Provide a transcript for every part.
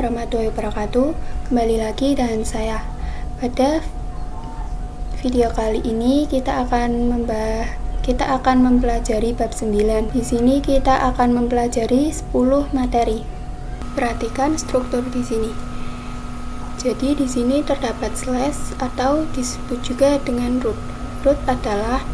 warahmatullahi wabarakatuh. Kembali lagi dengan saya. Pada video kali ini kita akan mempelajari bab 9. Di sini kita akan mempelajari 10 materi. Perhatikan struktur di sini. Jadi di sini terdapat slash atau disebut juga dengan root. Root adalah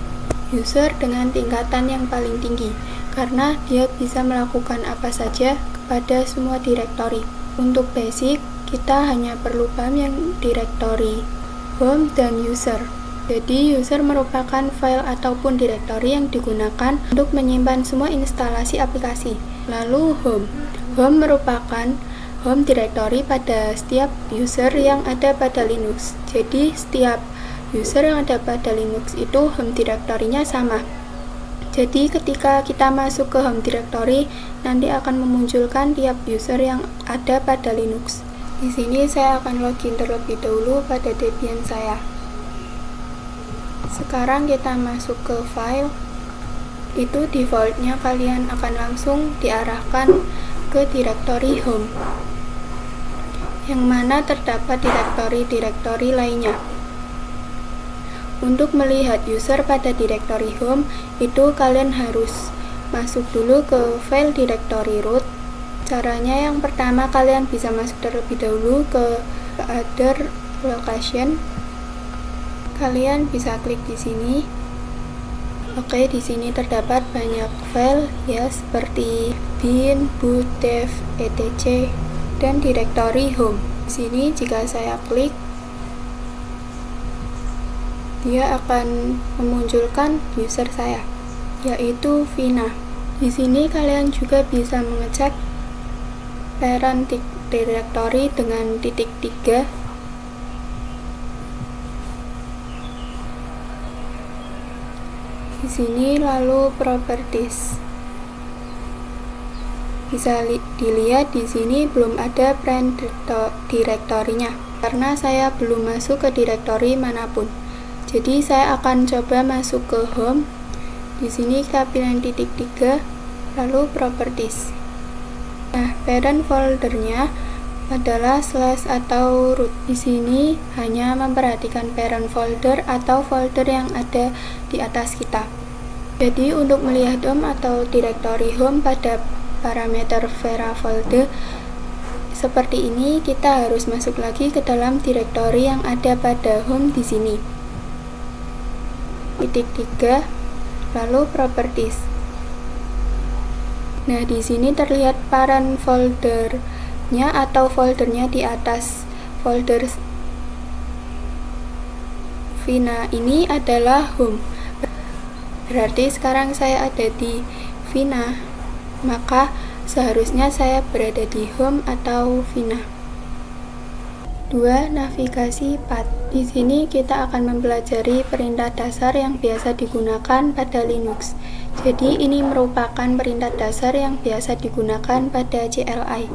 user dengan tingkatan yang paling tinggi karena dia bisa melakukan apa saja pada semua direktori. Untuk basic, kita hanya perlu paham yang direktori home dan user. Jadi, user merupakan file ataupun direktori yang digunakan untuk menyimpan semua instalasi aplikasi. Lalu home. Home merupakan home directory pada setiap user yang ada pada Linux. Jadi, setiap user yang ada pada Linux itu home directory-nya sama. Jadi ketika kita masuk ke home directory, nanti akan memunculkan tiap user yang ada pada Linux. Di sini saya akan login terlebih dahulu pada Debian saya. Sekarang kita masuk ke file. Itu defaultnya kalian akan langsung diarahkan ke directory home, yang mana terdapat direktori-direktori lainnya. Untuk melihat user pada directory home, itu kalian harus masuk dulu ke file directory root. Caranya yang pertama, kalian bisa masuk terlebih dahulu ke other location. Kalian bisa klik di sini. Oke, di sini terdapat banyak file ya, seperti bin, boot, dev, etc. dan directory home. Di sini jika saya klik, dia akan memunculkan user saya, yaitu Vina. Di sini kalian juga bisa mengecek parent directory dengan titik 3. Di sini lalu properties. Bisa dilihat di sini belum ada parent directory-nya karena saya belum masuk ke directory manapun. Jadi saya akan coba masuk ke home. Di sini kita pilih titik 3, lalu properties. Nah, parent foldernya adalah slash atau root. Di sini hanya memperhatikan parent folder atau folder yang ada di atas kita. Jadi untuk melihat home atau directory home pada parameter Vera folder seperti ini, kita harus masuk lagi ke dalam directory yang ada pada home di sini. Titik 3, lalu properties. Nah, di sini terlihat parent foldernya atau foldernya di atas folder Vina ini adalah home. Berarti sekarang saya ada di Vina, maka seharusnya saya berada di home atau Vina. 2. Navigasi path. Di sini kita akan mempelajari perintah dasar yang biasa digunakan pada Linux. Jadi ini merupakan perintah dasar yang biasa digunakan pada CLI.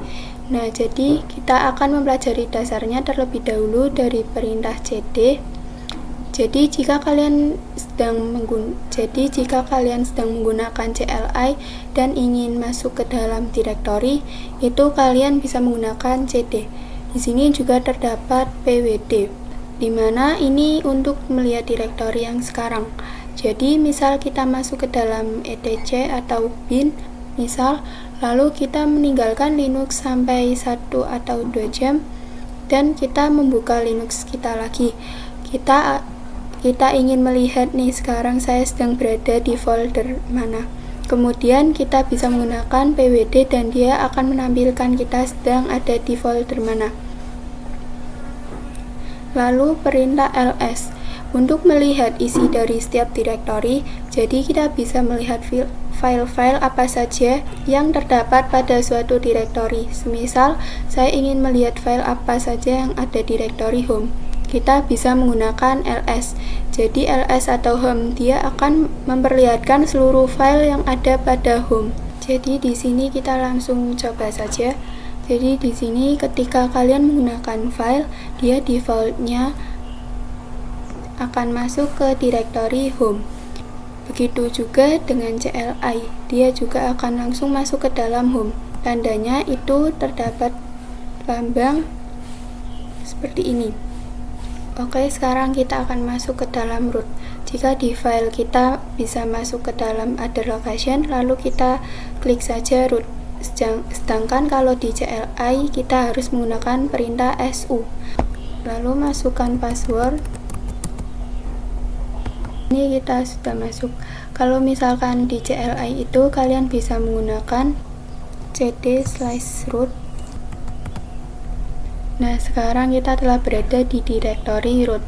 Nah, jadi kita akan mempelajari dasarnya terlebih dahulu dari perintah cd. Jadi jika kalian sedang menggunakan CLI dan ingin masuk ke dalam directory, itu kalian bisa menggunakan cd. Di sini juga terdapat pwd, di mana ini untuk melihat direktori yang sekarang. Jadi misal kita masuk ke dalam etc atau bin, misal, lalu kita meninggalkan Linux sampai 1 atau 2 jam, dan kita membuka Linux kita lagi. Kita ingin melihat nih, sekarang saya sedang berada di folder mana. Kemudian kita bisa menggunakan pwd dan dia akan menampilkan kita sedang ada di folder mana. Lalu perintah ls untuk melihat isi dari setiap direktori. Jadi kita bisa melihat file-file apa saja yang terdapat pada suatu direktori. Semisal saya ingin melihat file apa saja yang ada di direktori home, kita bisa menggunakan ls. Jadi ls atau home dia akan memperlihatkan seluruh file yang ada pada home. Jadi di sini kita langsung coba saja. Jadi di sini ketika kalian menggunakan file, dia defaultnya akan masuk ke directory home. Begitu juga dengan CLI, dia juga akan langsung masuk ke dalam home. Tandanya itu terdapat lambang seperti ini. Oke, sekarang kita akan masuk ke dalam root. Jika di file kita bisa masuk ke dalam other location, lalu kita klik saja root. Sedangkan kalau di CLI kita harus menggunakan perintah su. Lalu masukkan password. Ini kita sudah masuk. Kalau misalkan di CLI itu kalian bisa menggunakan cd/root. Nah, sekarang kita telah berada di direktori root.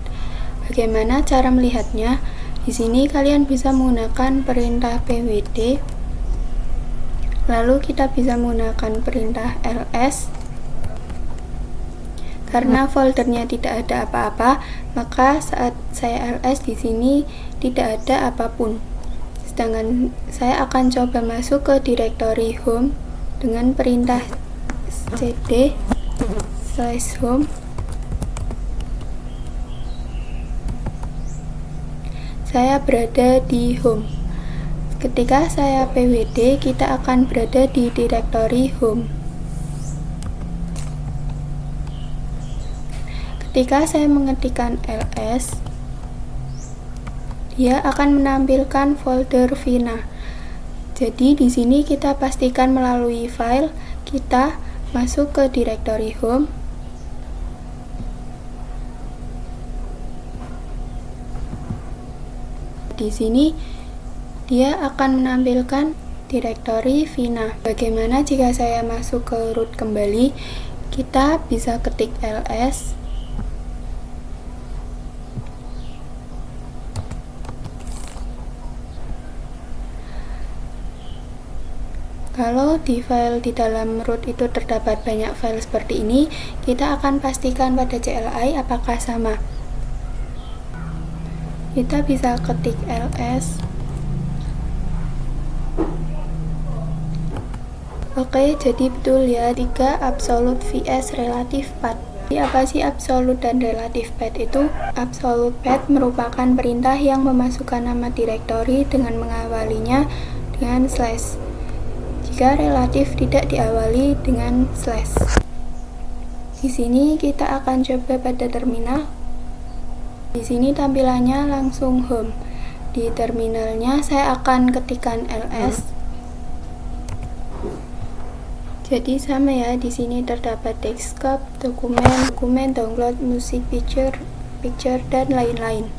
Bagaimana cara melihatnya? Di sini kalian bisa menggunakan perintah pwd. Lalu kita bisa menggunakan perintah ls. Karena foldernya tidak ada apa-apa, maka saat saya ls di sini tidak ada apapun. Sedangkan saya akan coba masuk ke direktori home dengan perintah cd/home. Saya berada di home. Ketika saya pwd, kita akan berada di direktori home. Ketika saya mengetikkan ls, dia akan menampilkan folder Vina. Jadi di sini kita pastikan melalui file, kita masuk ke direktori home. Di sini dia akan menampilkan direktori Vina. Bagaimana jika saya masuk ke root kembali? Kita bisa ketik ls. Kalau di file di dalam root itu terdapat banyak file seperti ini, kita akan pastikan pada CLI apakah sama. Kita bisa ketik ls. Oke, jadi betul ya, 3 absolute vs relative path. Jadi apa sih absolute dan relative path itu? Absolute path merupakan perintah yang memasukkan nama direktori dengan mengawalinya dengan slash. Jika relatif tidak diawali dengan slash. Di sini kita akan coba pada terminal. Di sini tampilannya langsung home. Di terminalnya saya akan ketikkan ls. Jadi sama ya, di sini terdapat desktop, dokumen, download, musik, picture dan lain-lain.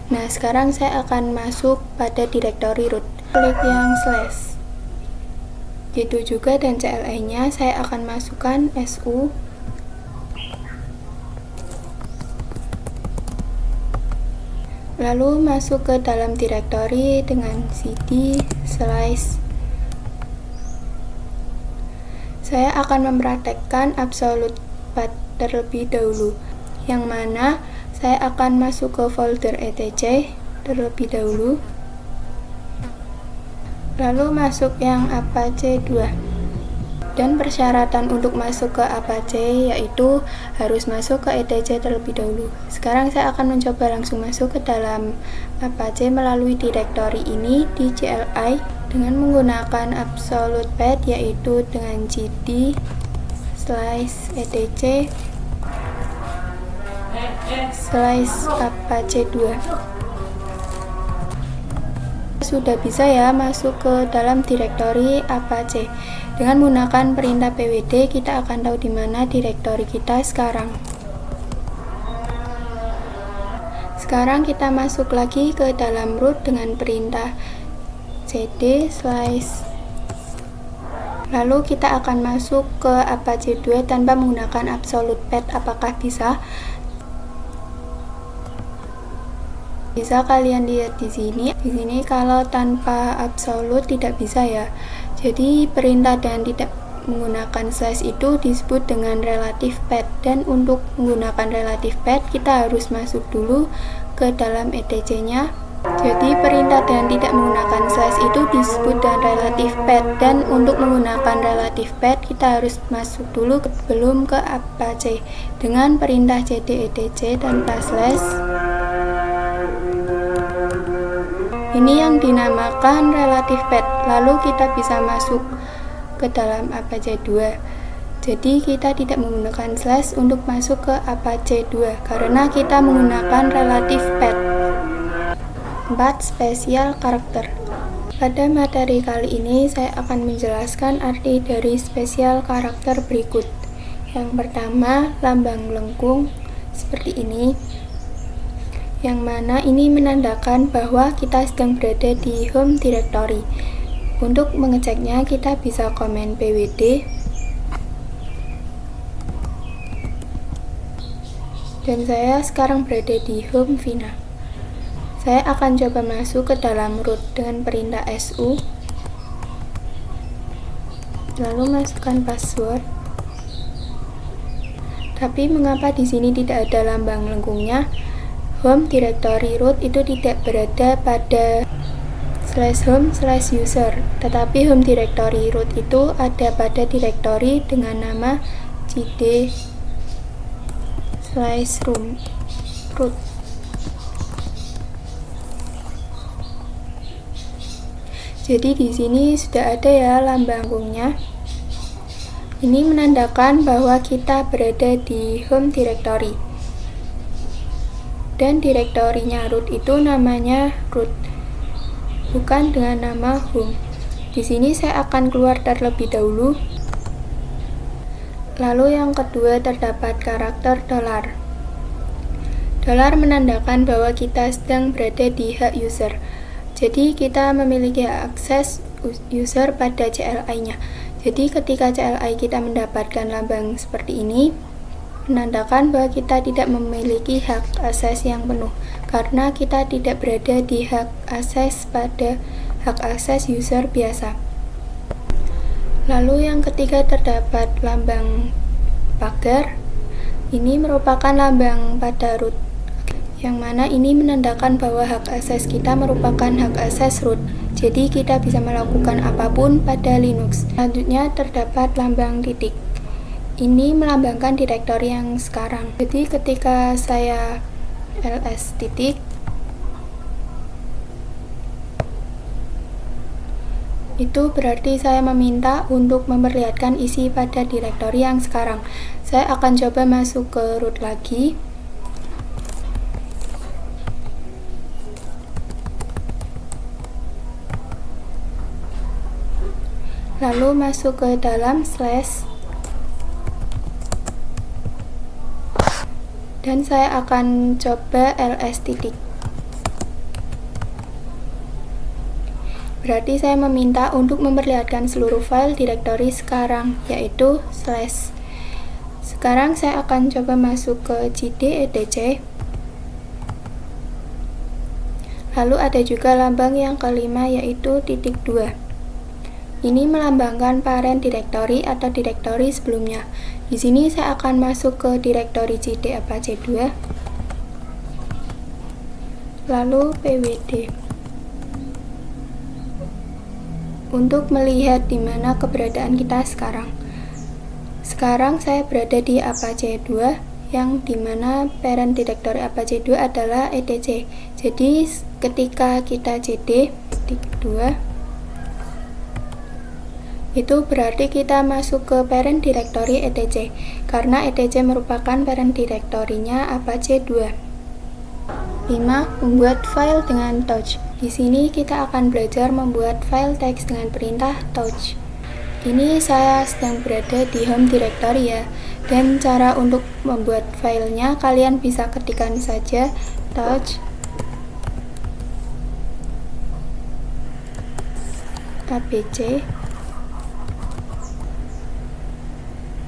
Nah, sekarang saya akan masuk pada direktori root. Klik yang slash. Gitu juga dan CLI-nya saya akan masukkan su. Lalu masuk ke dalam direktori dengan cd/. Saya akan mempraktekkan absolute path terlebih dahulu, yang mana saya akan masuk ke folder etc terlebih dahulu. Lalu masuk yang Apache 2. Dan persyaratan untuk masuk ke Apache yaitu harus masuk ke etc terlebih dahulu. Sekarang saya akan mencoba langsung masuk ke dalam Apache melalui direktori ini di CLI dengan menggunakan absolute path yaitu dengan cd/etc/Apache 2. Sudah bisa ya masuk ke dalam direktori Apache. Dengan menggunakan perintah pwd, kita akan tahu di mana direktori kita sekarang. Sekarang kita masuk lagi ke dalam root dengan perintah cd/. Lalu kita akan masuk ke Apache 2 tanpa menggunakan absolute path. Apakah bisa? Bisa kalian lihat di sini. Di sini kalau tanpa absolute tidak bisa ya. Jadi perintah dan tidak menggunakan slash itu disebut dengan relative path. Dan untuk menggunakan relative path kita harus masuk dulu ke dalam etc-nya. Jadi perintah dan tidak menggunakan slash itu disebut dengan relative path. Dan untuk menggunakan relative path kita harus masuk dulu sebelum ke Apache dengan perintah cd etc tanpa slash. Ini yang dinamakan relative path. Lalu kita bisa masuk ke dalam Apache 2. Jadi kita tidak menggunakan slash untuk masuk ke Apache 2 karena kita menggunakan relative path. 4. Spesial karakter. Pada materi kali ini saya akan menjelaskan arti dari spesial karakter berikut. Yang pertama, lambang lengkung seperti ini, yang mana ini menandakan bahwa kita sedang berada di home directory. Untuk mengeceknya kita bisa komen pwd dan saya sekarang berada di home Vina. Saya akan coba masuk ke dalam root dengan perintah su, lalu masukkan password. Tapi mengapa di sini tidak ada lambang lengkungnya? Home directory root itu tidak berada pada /home/user, tetapi home directory root itu ada pada directory dengan nama cd/root. Jadi di sini sudah ada ya lambang lengkungnya. Ini menandakan bahwa kita berada di home directory. Dan direktorinya root itu namanya root, bukan dengan nama home. Di sini saya akan keluar terlebih dahulu. Lalu yang kedua terdapat karakter $. Dolar menandakan bahwa kita sedang berada di hak user. Jadi kita memiliki hak akses user pada CLI-nya. Jadi ketika CLI kita mendapatkan lambang seperti ini, menandakan bahwa kita tidak memiliki hak akses yang penuh karena kita tidak berada di hak akses pada hak akses user biasa. Lalu yang ketiga terdapat lambang pagar. Ini merupakan lambang pada root, yang mana ini menandakan bahwa hak akses kita merupakan hak akses root. Jadi kita bisa melakukan apapun pada Linux. Selanjutnya terdapat lambang titik. Ini melambangkan direktori yang sekarang. Jadi ketika saya ls titik, itu berarti saya meminta untuk memperlihatkan isi pada direktori yang sekarang. Saya akan coba masuk ke root lagi. Lalu masuk ke dalam slash, dan saya akan coba ls titik. Berarti saya meminta untuk memperlihatkan seluruh file direktori sekarang, yaitu slash. Sekarang saya akan coba masuk ke cd etc. Lalu ada juga lambang yang kelima, yaitu titik 2. Ini melambangkan parent directory atau direktori sebelumnya. Di sini saya akan masuk ke direktori cd apache 2, lalu pwd untuk melihat di mana keberadaan kita sekarang. Sekarang saya berada di apache 2, yang dimana parent directory apache 2 adalah etc. Jadi ketika kita cd titik 2, itu berarti kita masuk ke parent directory etc, karena etc merupakan parent directory-nya apache 2. 5. Membuat file dengan touch. Di sini kita akan belajar membuat file teks dengan perintah touch. Ini saya sedang berada di home directory ya, dan cara untuk membuat filenya kalian bisa ketikkan saja touch abc,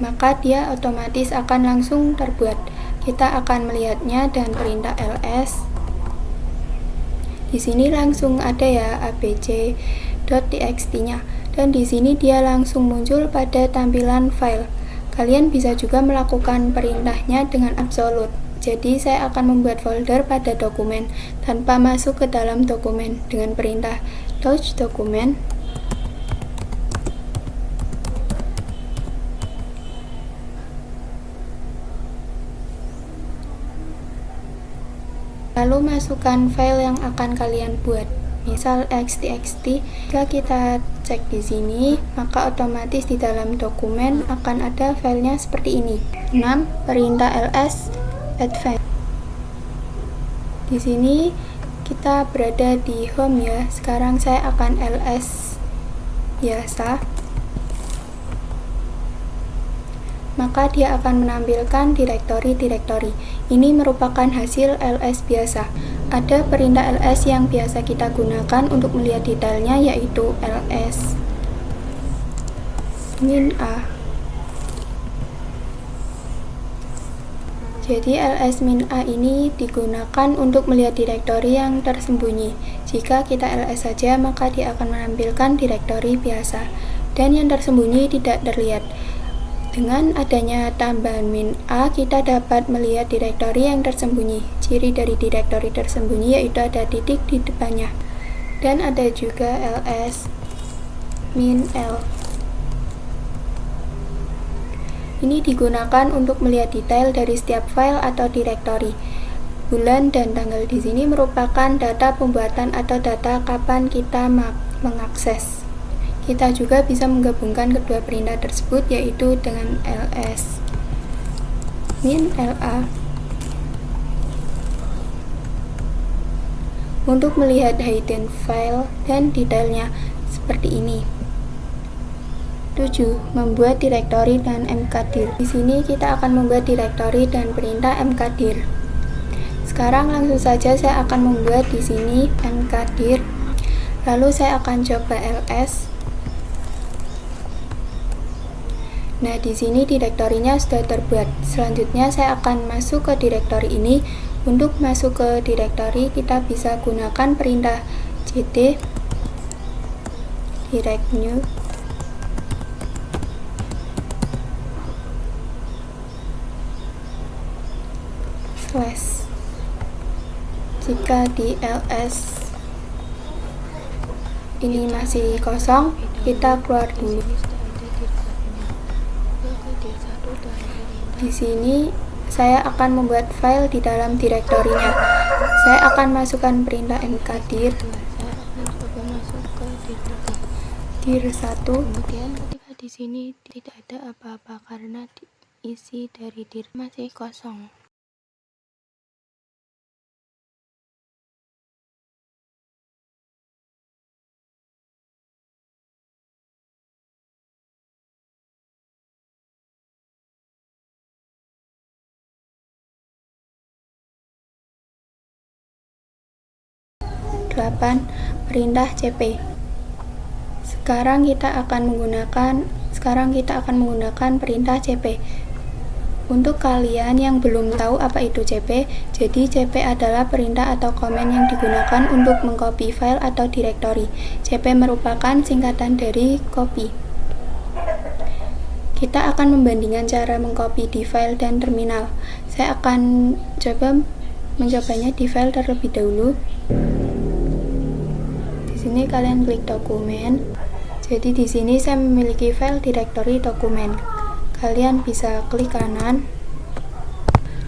maka dia otomatis akan langsung terbuat. Kita akan melihatnya dengan perintah ls. Di sini langsung ada ya abc.txt-nya, dan di sini dia langsung muncul pada tampilan file. Kalian bisa juga melakukan perintahnya dengan absolute. Jadi saya akan membuat folder pada dokumen tanpa masuk ke dalam dokumen dengan perintah touch dokumen. Lalu masukkan file yang akan kalian buat. misal x.txt. Jika kita cek di sini, maka otomatis di dalam dokumen akan ada filenya seperti ini. 6. Perintah ls advance. Di sini kita berada di home ya. Sekarang saya akan ls biasa. Maka dia akan menampilkan direktori-direktori. Ini merupakan hasil ls biasa. Ada perintah ls yang biasa kita gunakan untuk melihat detailnya, yaitu ls -a. Jadi ls -a ini digunakan untuk melihat direktori yang tersembunyi. Jika kita ls saja, maka dia akan menampilkan direktori biasa dan yang tersembunyi tidak terlihat. Dengan adanya tambahan -a, kita dapat melihat direktori yang tersembunyi. Ciri dari direktori tersembunyi yaitu ada titik di depannya. Dan ada juga ls -l. Ini digunakan untuk melihat detail dari setiap file atau direktori. Bulan dan tanggal di sini merupakan data pembuatan atau data kapan kita mengakses. Kita juga bisa menggabungkan kedua perintah tersebut, yaitu dengan ls -la untuk melihat hidden file dan detailnya seperti ini. 7. Membuat direktori dan mkdir. Di sini kita akan membuat direktori dan perintah mkdir. Sekarang langsung saja saya akan membuat di sini mkdir. Lalu saya akan coba ls. Nah, di sini direktorinya sudah terbuat. Selanjutnya saya akan masuk ke direktori ini. Untuk masuk ke direktori, kita bisa gunakan perintah cd direct new /. Jika di ls ini masih kosong, kita keluar dulu. Di sini saya akan membuat file di dalam direktorinya. Saya akan masukkan perintah mkdir dir 1. Kemudian ketika di sini tidak ada apa-apa karena isi dari dir masih kosong. Perintah cp. Sekarang kita akan menggunakan perintah cp. Untuk kalian yang belum tahu apa itu cp, jadi cp adalah perintah atau komen yang digunakan untuk mengcopy file atau direktori. Cp merupakan singkatan dari copy. Kita akan membandingkan cara mengcopy di file dan terminal. Saya akan mencobanya di file terlebih dahulu. Di sini kalian klik dokumen. Jadi di sini saya memiliki file direktori dokumen. Kalian bisa klik kanan,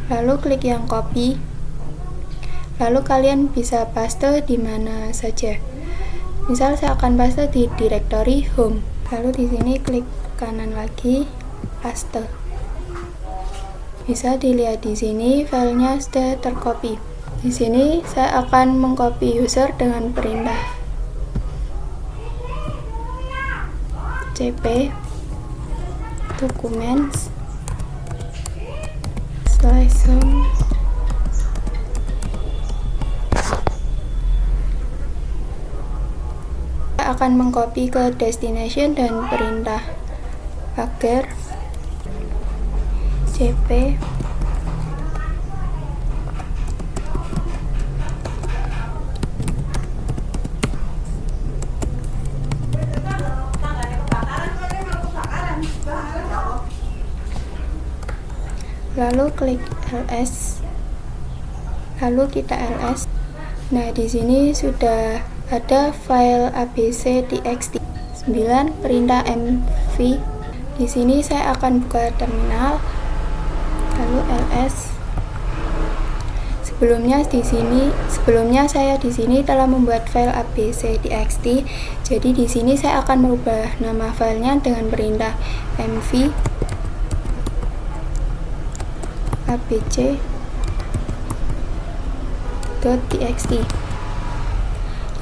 lalu klik yang copy. Lalu kalian bisa paste di mana saja. Misal saya akan paste di direktori home. Lalu di sini klik kanan lagi, paste. Bisa dilihat di sini filenya sudah tercopy. Di sini saya akan mengcopy user dengan perintah cp documents /home. Kita akan mengcopy ke destination dan perintah agar cp lalu klik ls, lalu kita ls. Nah, di sini sudah ada file abc.txt. 9. Perintah mv. Di sini saya akan buka terminal, lalu ls. Sebelumnya saya di sini telah membuat file abc.txt. Jadi di sini saya akan merubah nama filenya dengan perintah mv abc.txt.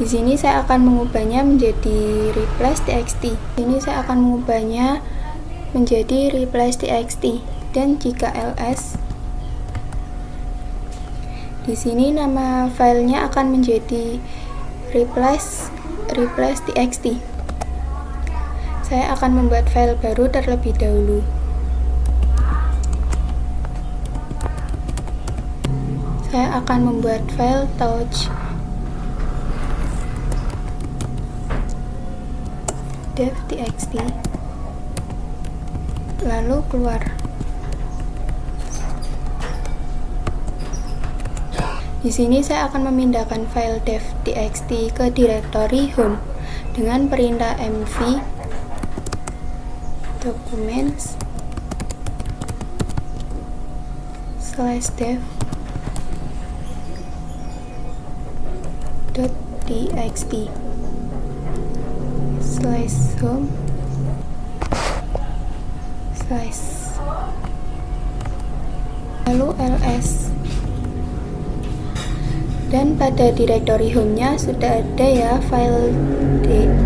Di sini saya akan mengubahnya menjadi replace.txt. Di sini saya akan mengubahnya menjadi replace.txt. Dan jika ls, di sini nama filenya akan menjadi replace.txt. Saya akan membuat file baru terlebih dahulu. Saya akan membuat file touch.dev.txt, lalu keluar. Di sini saya akan memindahkan file dev.txt ke direktori home dengan perintah mv documents/dev.txt /home/ lalu ls. Dan pada direktori home-nya sudah ada ya file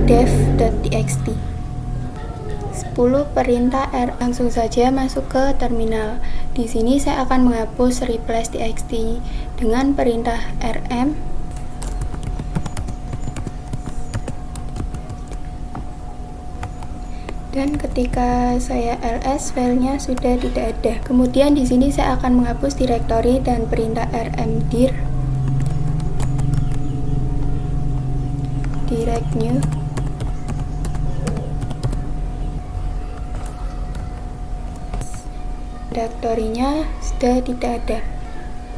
dev.txt. 10 perintah R. Langsung saja masuk ke terminal. Di sini saya akan menghapus replace.txt dengan perintah rm dan ketika saya ls, filenya sudah tidak ada. Kemudian di sini saya akan menghapus direktori dan perintah rmdir direct new direktorinya sudah tidak ada.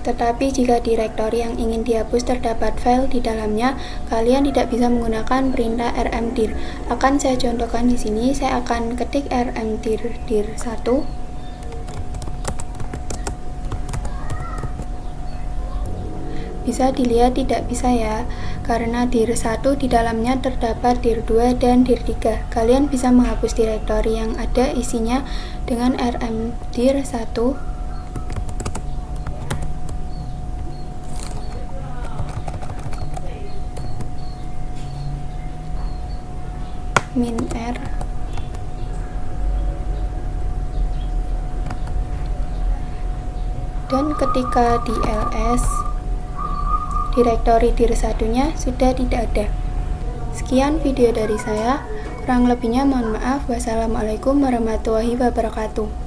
Tetapi jika direktori yang ingin dihapus terdapat file di dalamnya, kalian tidak bisa menggunakan perintah rmdir. Akan saya contohkan di sini. Saya akan ketik rmdir dir1. Bisa dilihat tidak bisa ya, karena dir1 di dalamnya terdapat dir2 dan dir3. Kalian bisa menghapus direktori yang ada isinya dengan rmdir1 -r dan ketika di ls, direktori dir1-nya sudah tidak ada. Sekian video dari saya, kurang lebihnya mohon maaf. Wassalamualaikum warahmatullahi wabarakatuh.